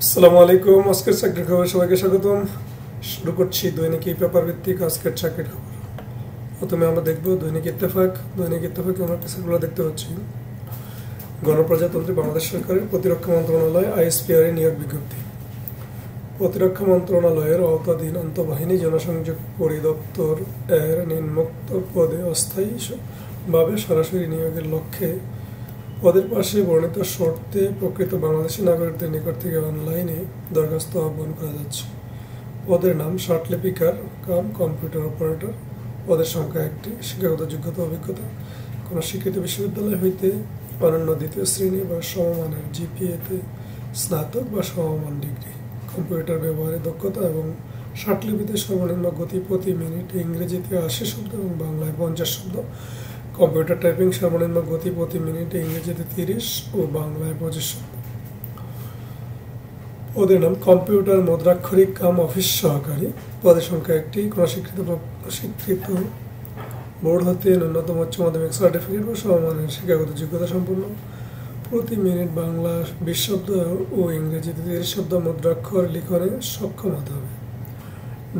আসসালামু আলাইকুম। আজকের চাকরির খবরে সবাইকে স্বাগতম। শুরু করছি দৈনিক এই পেপার ভিত্তিক আজকের চাকরির খবর। প্রথমে আমরা দেখব দৈনিক ইত্তেফাক। দৈনিক ইত্তেফাকে আমরা কিছুগুলো দেখতে পাচ্ছি। গণপ্রজাতন্ত্রী বাংলাদেশ সরকারের প্রতিরক্ষা মন্ত্রণালয় আইএসপিআর নিয়োগ বিজ্ঞপ্তি। প্রতিরক্ষা মন্ত্রণালয়ের আওতাধীন আন্তঃবাহিনী জনসংযোগ পরিদপ্তর এর নিম্নোক্ত পদে অস্থায়ীভাবে সরাসরি নিয়োগের লক্ষ্যে পদের পাশে বর্ণিত শর্তে প্রকৃত বাংলাদেশি নাগরিকদের নিকট থেকে অনলাইনে দরখাস্ত আহ্বান করা যাচ্ছে। পদের নাম শার্টলিপিকার কাম কম্পিউটার অপারেটর। পদের সংখ্যা 1টি। শিক্ষাগত যোগ্যতা অভিজ্ঞতা কোনো স্বীকৃত বিশ্ববিদ্যালয় হইতে অনন্য দ্বিতীয় শ্রেণী বা সমমানের জিপিএতে স্নাতক বা সমমান ডিগ্রি। কম্পিউটার ব্যবহারে দক্ষতা এবং শার্টলিপিতে সর্বনিম্ন গতি প্রতি মিনিটে ইংরেজিতে 80 শব্দ এবং বাংলায় 50 শব্দ। কম্পিউটার টাইপিং সর্বনিম্ন গতি প্রতি মিনিটে ইংরেজিতে 30 ও বাংলায় 25 শব্দ। পদের নাম কম্পিউটার মুদ্রাক্ষরিক কাম অফিস সহকারী। পদের সংখ্যা 1টি। কোনো স্বীকৃত বোর্ড হতে ন্যূনতম উচ্চ মাধ্যমিক সার্টিফিকেট বা সমমানের শিক্ষাগত যোগ্যতা সম্পন্ন। প্রতি মিনিট বাংলা 20 শব্দ ও ইংরেজিতে 30 শব্দ মুদ্রাক্ষর লিখনে সক্ষম হতে হবে।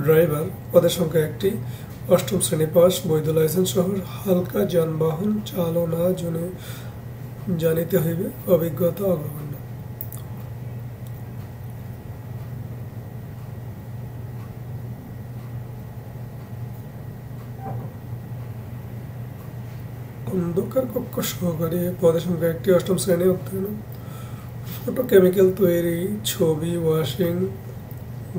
ড্রাইভার। পদের সংখ্যা 1টি। 8ম শ্রেণী পাস, বৈধ লাইসেন্স সহ হালকা যানবাহন চালনা জানিতে হইবে। অভিজ্ঞতা অগ্রগণ্য। অন্ধকার কক্ষ সহকারী। পদের সংখ্যা 1টি। 8ম শ্রেণী উত্তীর্ণ। ফটোকেমিক্যাল তৈরি, ছবি, ওয়াশিং,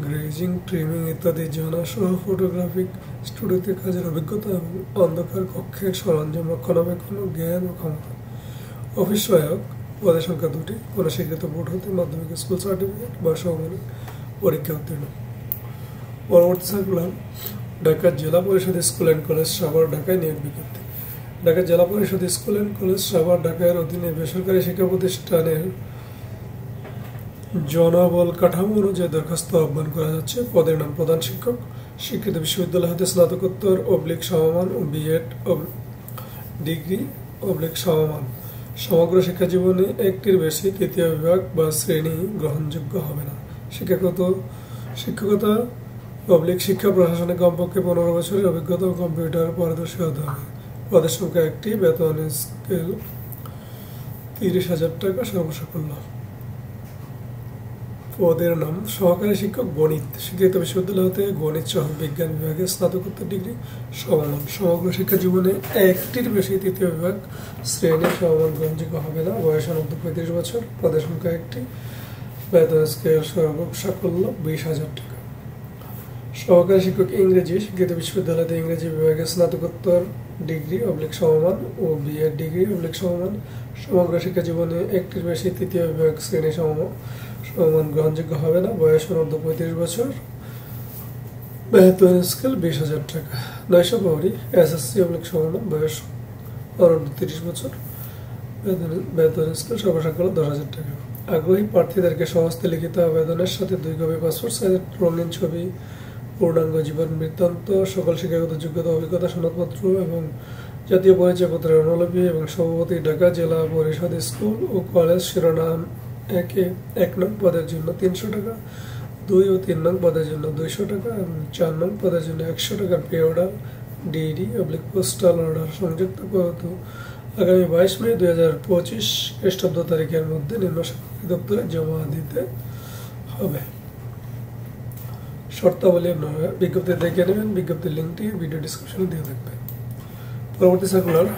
গ্রেজিং, ট্রিমিং ইত্যাদি জানা সহ ফটোগ্রাফিক স্টুডিওতে কাজের অভিজ্ঞতা এবং অন্ধকার কক্ষের সরঞ্জাম রক্ষণাবেক্ষণ জ্ঞান ও ক্ষমতা। অফিস সহায়ক। পদের সংখ্যা 2টি। কোনো স্বীকৃত বোর্ড হতে মাধ্যমিক স্কুল সার্টিফিকেট বা সমমানের পরীক্ষা উত্তীর্ণ। পরবর্তী সার্কুলার। ঢাকা জেলা পরিষদ স্কুল অ্যান্ড কলেজ সাভার ঢাকায় নিয়োগ বিজ্ঞপ্তি। ঢাকা জেলা পরিষদ স্কুল অ্যান্ড কলেজ সাভার ঢাকার অধীনে বেসরকারি শিক্ষা প্রতিষ্ঠানের জনবল কাঠামো অনুযায়ী দরখাস্ত আহ্বান করা যাচ্ছে। পদের নাম প্রধান শিক্ষক। স্বীকৃত বিশ্ববিদ্যালয় হতে স্নাতকোত্তর সমমান ও বিএড ডিগ্রি সমমান। সমগ্র শিক্ষা জীবনে 1টির বেশি তৃতীয় বিভাগ বা শ্রেণী গ্রহণযোগ্য হবে না। শিক্ষকতা শিক্ষা প্রশাসনে কমপক্ষে 15 বছরের অভিজ্ঞতা ও কম্পিউটার পারদর্শী হতে হবে। পদের সংখ্যা 1টি। বেতন স্কেল 30,000 টাকা সর্বসাকুল্য। পদের নাম সহকারী শিক্ষক গণিত। স্বীকৃত বিশ্ববিদ্যালয় হতে গণিত সহ বিজ্ঞান বিভাগে স্নাতকোত্তর ডিগ্রি সমমান। সমগ্র শিক্ষা জীবনে 1টির বেশি তৃতীয় বিভাগ শ্রেণী সমমান গ্রহণযোগ্য হবে না। বয়স অনূর্ধ্ব 35 বছর। পদের সংখ্যা 1টি। বেতন স্কেল সর্বসাকুল্য 20,000 টাকা। সহকারী শিক্ষক ইংরেজি। স্বীকৃত বিশ্ববিদ্যালয়তে ইংরেজি বিভাগে স্নাতকোত্তর ডিগ্রি সমমান ও বিএড ডিগ্রি সমমান। সমগ্র শিক্ষা জীবনে 1টির বেশি তৃতীয় বিভাগ শ্রেণী সমমান গ্রহণযোগ্য হবে না। বয়স অনূর্ধ্ব 35 বছর। বেতন স্কেল 20,000 টাকা। 900 পাউরি। এসএসসি সমমান। বয়স অনূর্ধ্ব 30 বছর। বেতন স্কেল সর্বসাকুল্য 10,000 টাকা। আগ্রহী প্রার্থীদেরকে স্বহস্তে লিখিত আবেদনের সাথে 2 কপি পাসপোর্ট সাইজের রঙিন ছবি, পূর্ণাঙ্গ জীবন বৃত্তান্ত, সকল শিক্ষাগত যোগ্যতা অভিজ্ঞতা সনদপত্র এবং জাতীয় পরিচয়পত্রের অনুলিপি এবং সভাপতি ঢাকা জেলা পরিষদ স্কুল ও কলেজ শিরোনাম 1 নং পদের জন্য 300 টাকা, 2 ও 3 নং পদের জন্য 200 টাকা এবং 4 নং পদের জন্য 100 টাকার pay order DD postal order সংযুক্ত করতে আগামী 22 মে 2025 খ্রিস্টাব্দ তারিখের মধ্যে নিম্ন শিক্ষা দপ্তরে জমা দিতে হবে। শর্তাবলী আপনারা বিজ্ঞপ্তি দেখে নেবেন। বিজ্ঞপ্তির লিঙ্কটি ভিডিও ডিসক্রিপশনে দিয়ে থাকবে। পরবর্তী সার্কুলার।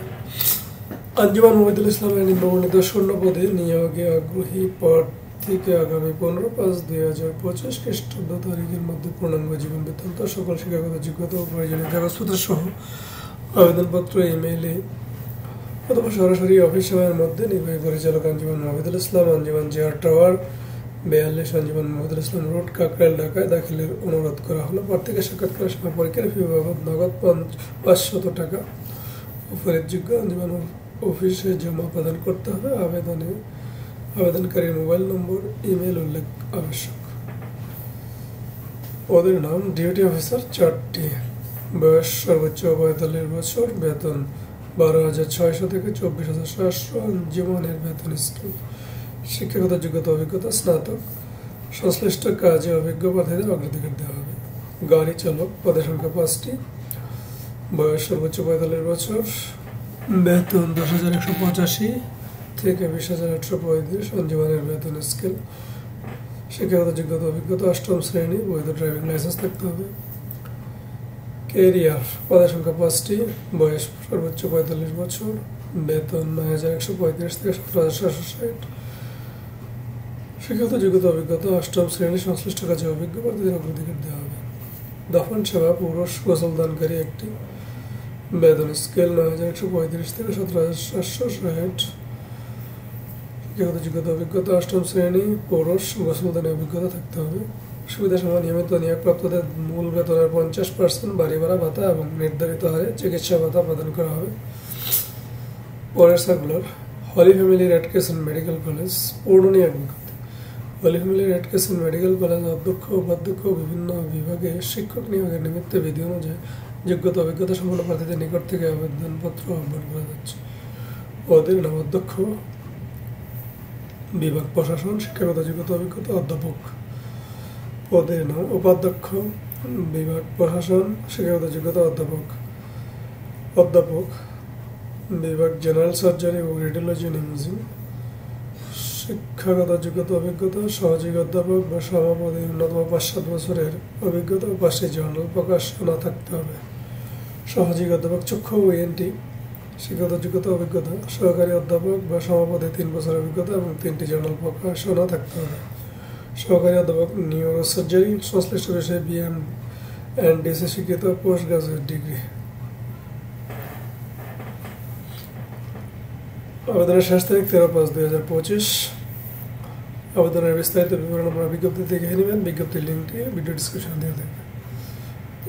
আঞ্জুমান মুহিদুল ইসলামের নিম্নবর্ণিত শূন্য পদে নিয়োগে আগ্রহী প্রার্থীকে আগামী 15/5/2025 খ্রিস্টাব্দ তারিখের মধ্যে পূর্ণাঙ্গ জীবন বৃত্তান্ত, সকল শিক্ষাগত যোগ্যতা ও প্রয়োজনীয় কাগজপত্র সহ আবেদনপত্র ইমেইলে অথবা সরাসরি অফিস সময়ের মধ্যে নির্বাহী পরিচালক আঞ্জুমান মুহিদুল ইসলাম, আঞ্জুমান চেয়ার টাওয়ার 42, আঞ্জুমান মুহিদুল ইসলাম রোড, কাকরাইল, ঢাকায় দাখিলের অনুরোধ করা হলো। প্রার্থীকে সাক্ষাৎকারের সময় পরীক্ষার ফি বাবদ নগদ 500 টাকা ফেরতযোগ্য আঞ্জুমান অফিসে জমা প্রদান করতে হবে। আবেদনকারীর মোবাইল নম্বর, ইমেল উল্লেখ আবশ্যক। পদের নাম ডিউটি অফিসার 4টি। বয়স সর্বোচ্চ 45 বছর। বেতন 12,600 থেকে 24,700 জীবনের বেতন স্কেল। শিক্ষাগত যোগ্যতা অভিজ্ঞতা স্নাতক। সংশ্লিষ্ট কাজে অভিজ্ঞ প্রার্থীদের অগ্রাধিকার দেওয়া হবে। গাড়ি চালক পদের সংখ্যা 5টি, বয়স সর্বোচ্চ 45 বছর, বেতন 10,185 থেকে 20,835, জীবনের বেতন স্কেল, শিক্ষাগত যোগ্যতা অভিজ্ঞতা 8ম শ্রেণী, বৈধ ড্রাইভিং লাইসেন্স থাকতে হবে। কেরিয়ার পদের সংখ্যা 5টি, বয়স সর্বোচ্চ 45 বছর, বেতন 9,135 থেকে 17,760, শিক্ষাগত যোগ্যতা অভিজ্ঞতা 8ম শ্রেণী, সংশ্লিষ্ট কাজে অভিজ্ঞ প্রার্থীদের অগ্রাধিকার দেওয়া হবে। দাফন সেবা পুরুষ গোসলদানকারী 1টি, বেতন স্কেল 9,135 থেকে 17,760, শিক্ষাগত যোগ্যতা অভিজ্ঞতা 8ম শ্রেণী, পুরুষ গোসলদানের অভিজ্ঞতা থাকতে হবে। সুবিধা সময় নিয়মিত নিয়োগপ্রাপ্তদের মূল বেতনের 50% বাড়ি ভাড়া ভাতা এবং নির্ধারিত হারে চিকিৎসা ভাতা প্রদান করা হবে। পরের circular, Holy Family Red Crescent Medical College পূর্ণ নিয়োগ বিজ্ঞপ্তি। Holy Family Red Crescent Medical College অধ্যক্ষ উপাধ্যক্ষ বিভিন্ন বিভাগে শিক্ষক নিয়োগের নিমিত্তে বিধি অনুযায়ী যোগ্যতা অভিজ্ঞতা সম্পন্ন প্রার্থীদের নিকট থেকে আবেদনপত্র আহ্বান করা যাচ্ছে। পদের নাম অধ্যক্ষ, বিভাগ প্রশাসন, শিক্ষাগত যোগ্যতা অভিজ্ঞতা অধ্যাপক। পদের নাম উপাধ্যক্ষ, বিভাগ প্রশাসন, শিক্ষাগত যোগ্যতা অধ্যাপক। অধ্যাপক, বিভাগ জেনারেল সার্জারি ও রেডিওলজি অ্যান্ড ইমেজিং, শিক্ষাগত যোগ্যতা অভিজ্ঞতা সহযোগী অধ্যাপক বা সমাপতি ন্যূনতম 5-7 বছরের অভিজ্ঞতা ও 5টি জার্নাল প্রকাশনা থাকতে হবে। সহযোগী অধ্যাপক চক্ষু ও ENT, শিক্ষাগত যোগ্যতা অভিজ্ঞতা সহকারী অধ্যাপক বা সমাপতি 3 বছরের অভিজ্ঞতা এবং 3টি জার্নাল প্রকাশনা থাকতে হবে। সহকারী অধ্যাপক নিউরো সার্জারি, সংশ্লিষ্ট বিষয়ে BM&DC শিক্ষিত, পোস্ট গ্রাজুয়েট ডিগ্রি। আবেদনের শেষ তারিখ 13/5/2025। আবেদনের বিস্তারিত বিবরণ আপনারা বিজ্ঞপ্তি দেখে নেবেন, বিজ্ঞপ্তির লিঙ্কটি ভিডিও ডিসক্রিপশনে দেওয়া থাকবে।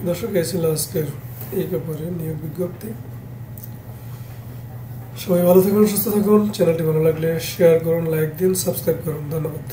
দর্শক, এই ছিল আজকের এই পেপারে নিয়োগ বিজ্ঞপ্তি। সবাই ভালো থাকুন, সুস্থ থাকুন। চ্যানেলটি ভালো লাগলে শেয়ার করুন, লাইক দিন, সাবস্ক্রাইব করুন। ধন্যবাদ।